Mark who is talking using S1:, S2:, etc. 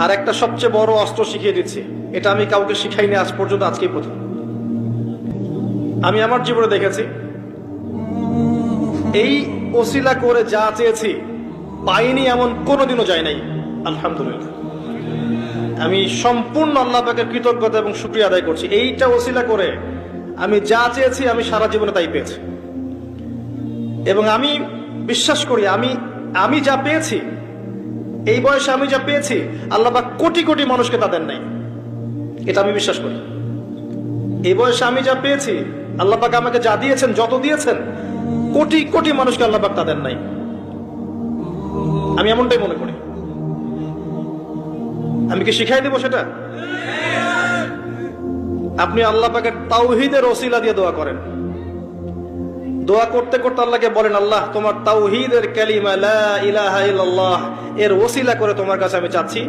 S1: আর একটা সবচেয়ে বড় অস্ত্র শিখিয়ে দিচ্ছি, এটা আমি কাউকে শিখাইনি আজ পর্যন্ত, আজকেই প্রথম। আমি আমার জীবনে দেখেছি এই ওসিলা করে যা চেয়েছি পাইনি এমন কোনোদিনও যায় নাই। আলহামদুলিল্লাহ, আমি সম্পূর্ণ আল্লাহ পাকের কৃতজ্ঞতা এবং শুকরিয়া আদায় করছি। এইটা ওসিলা করে আমি যা চেয়েছি আমি সারা জীবনে তাই পেয়েছি। এবং আমি বিশ্বাস করি আমি যা পেয়েছি, এই বয়সে আমি যা পেয়েছি, আল্লাহ পাক কোটি কোটি মানুষকে তা দেন নাই, এটা আমি বিশ্বাস করি। এই বয়সে আমি যা পেয়েছি, আল্লাহ পাক আমাকে যা দিয়েছেন, যত দিয়েছেন, কোটি কোটি মানুষকে আল্লাহ পাক তা দেন নাই, আমি এমনটাই মনে করি। আমি কি শিখাই দেবো সেটা? আপনি আল্লাহ পাকের তাওহীদের ওসিলা দিয়ে দোয়া করেন। দোয়া করতে করতে আল্লাহকে বলেন, আল্লাহ তোমার তাওহীদের কালিমা লা ইলাহা ইল্লাল্লাহ এর ওসিলা করে তোমার কাছে আমি চাচ্ছি